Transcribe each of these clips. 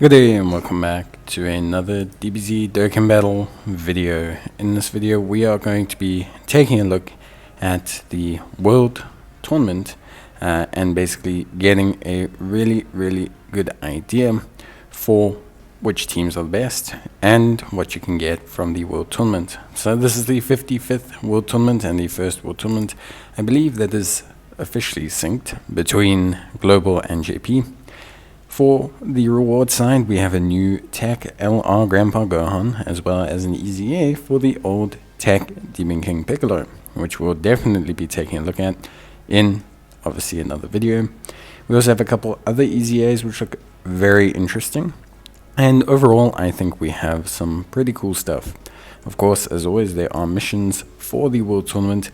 Good day and welcome back to another DBZ Dokkan Battle video. In this video we are going to be taking a look at the World Tournament and basically getting a really good idea for which teams are the best and what you can get from the World Tournament. So this is the 55th World Tournament and the first World Tournament, I believe, that is officially synced between Global and JP. For the reward side, we have a new Tech LR Grandpa Gohan, as well as an EZA for the old Tech Demon King Piccolo, which we'll definitely be taking a look at in, obviously, another video. We also have a couple other EZAs which look very interesting. And overall, I think we have some pretty cool stuff. Of course, as always, there are missions for the World Tournament.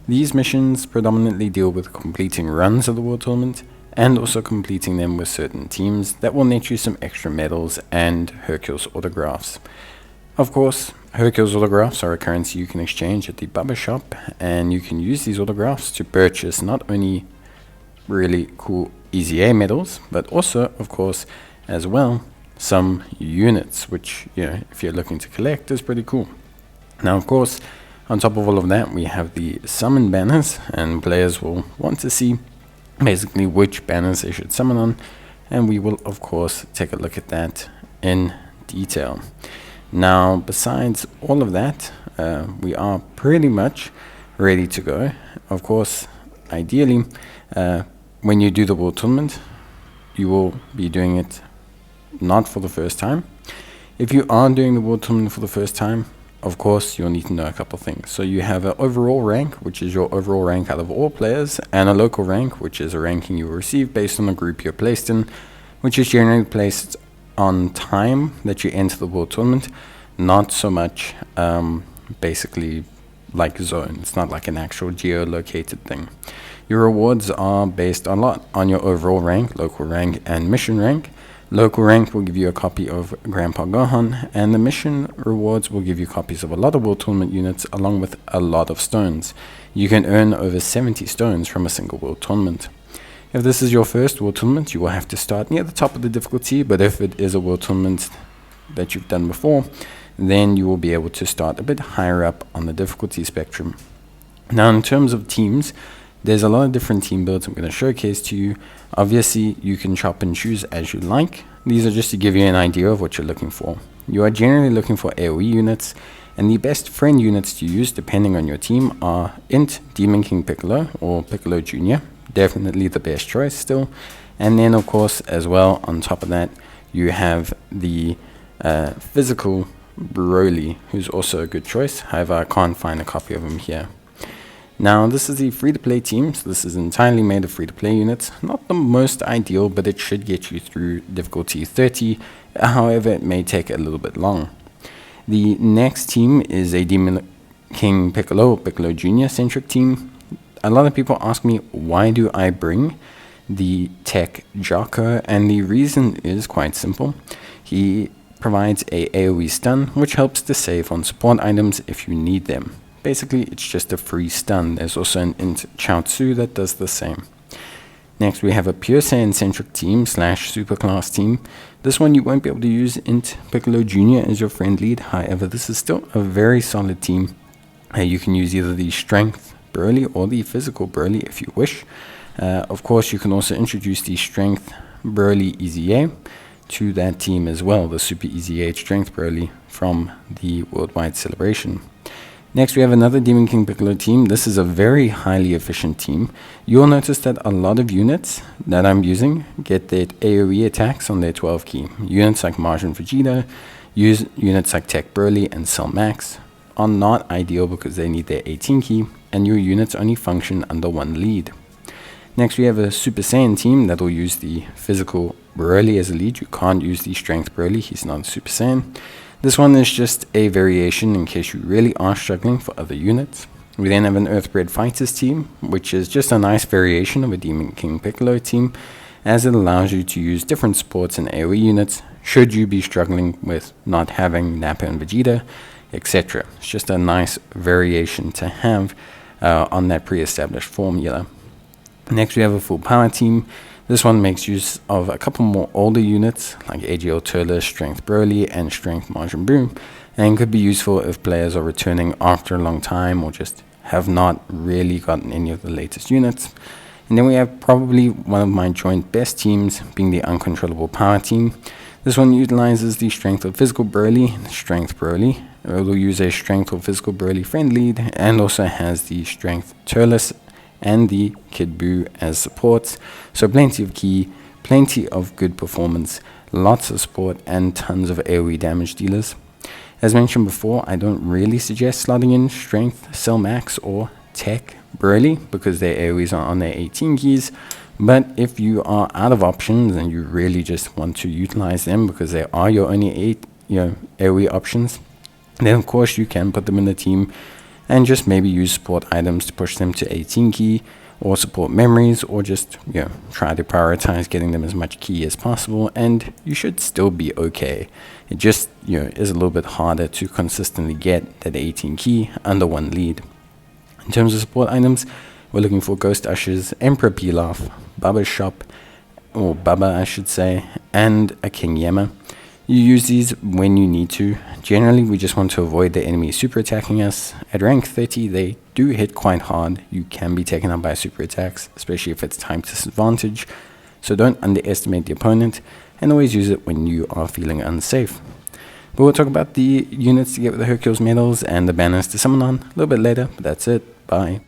These missions predominantly deal with completing runs of the World Tournament, and also completing them with certain teams that will net you some extra medals and Hercules autographs. Of course, Hercules autographs are a currency you can exchange at the Bubba shop, and you can use these autographs to purchase not only really cool EZA medals, but also, of course, as well, some units, which, if you're looking to collect, is pretty cool. Now, of course, on top of all of that, we have the summon banners, and players will want to see basically which banners they should summon on, and we will of course take a look at that in detail. Now, besides all of that, we are pretty much ready to go. Of course, ideally, when you do the World Tournament, you will be doing it not for the first time. If you are doing the World Tournament for the first time, of course, you'll need to know a couple things. So you have an overall rank, which is your overall rank out of all players, and a local rank, which is a ranking you will receive based on the group you're placed in, which is generally placed on time that you enter the World Tournament, not so much basically like zone. It's not like an actual geolocated thing. Your rewards are based a lot on your overall rank, local rank, and mission rank. Local rank will give you a copy of Grandpa Gohan, and the mission rewards will give you copies of a lot of World Tournament units along with a lot of stones. You can earn over 70 stones from a single World Tournament. If this is your first World Tournament, you will have to start near the top of the difficulty, but if it is a World Tournament that you've done before, then you will be able to start a bit higher up on the difficulty spectrum. Now, in terms of teams, there's a lot of different team builds I'm going to showcase to you. Obviously, you can chop and choose as you like. These are just to give you an idea of what you're looking for. You are generally looking for AoE units, and the best friend units to use depending on your team are Int Demon King Piccolo or Piccolo Jr. Definitely the best choice still. And then, of course, as well, on top of that, you have the physical Broly, who's also a good choice. However, I can't find a copy of him here. Now, this is the free-to-play team, so this is entirely made of free-to-play units. Not the most ideal, but it should get you through difficulty 30, however, it may take a little bit long. The next team is a Demon King Piccolo, Piccolo Jr. centric team. A lot of people ask me, why do I bring the Tech Jocko? And the reason is quite simple. He provides a AoE stun, which helps to save on support items if you need them. Basically, it's just a free stun. There's also an Int Chaozu that does the same. Next, we have a Pure Saiyan centric team / superclass team. This one you won't be able to use Int Piccolo Jr. as your friend lead. However, this is still a very solid team. You can use either the Strength Broly or the Physical Broly if you wish. Of course, you can also introduce the Strength Broly EZA to that team as well, the Super EZA Strength Broly from the Worldwide Celebration. Next, we have another Demon King Piccolo team. This is a very highly efficient team. You'll notice that a lot of units that I'm using get their AoE attacks on their 12 key. Units like Majin Vegeta, units like Tech Broly and Cell Max are not ideal because they need their 18 key, and your units only function under one lead. Next, we have a Super Saiyan team that will use the physical Broly as a lead. You can't use the Strength Broly, he's not a Super Saiyan. This one is just a variation in case you really are struggling for other units. We then have an Earthbred Fighters team, which is just a nice variation of a Demon King Piccolo team, as it allows you to use different supports and AoE units should you be struggling with not having Nappa and Vegeta, etc. It's just a nice variation to have on that pre-established formula. Next, we have a full power team. This one makes use of a couple more older units like AGL Turles, Strength Broly, and Strength Majin Buu, and could be useful if players are returning after a long time or just have not really gotten any of the latest units. And then we have probably one of my joint best teams, being the Uncontrollable Power team. This one utilizes the Strength of Physical Broly, Strength Broly. It will use a Strength of Physical Broly friend lead, and also has the Strength Turles and the Kid Buu as supports. So plenty of ki, plenty of good performance, lots of support, and tons of AoE damage dealers. As mentioned before, I don't really suggest slotting in Strength, Cell Max, or Tech Broly because their AoEs are on their 18 keys. But if you are out of options and you really just want to utilize them because they are your only 8 AoE options, then of course you can put them in the team and just maybe use support items to push them to 18 key, or support memories, or just try to prioritize getting them as much key as possible, and you should still be okay. It just is a little bit harder to consistently get that 18 key under one lead. In terms of support items, we're looking for Ghost Ushers, Emperor Pilaf, Baba's Shop, or Baba I should say, and a King Yemma. You use these when you need to. Generally, we just want to avoid the enemy super attacking us. At rank 30, they do hit quite hard. You can be taken out by super attacks, especially if it's time disadvantage. So don't underestimate the opponent, and always use it when you are feeling unsafe. But we'll talk about the units to get with the Hercules medals and the banners to summon on a little bit later, but that's it. Bye.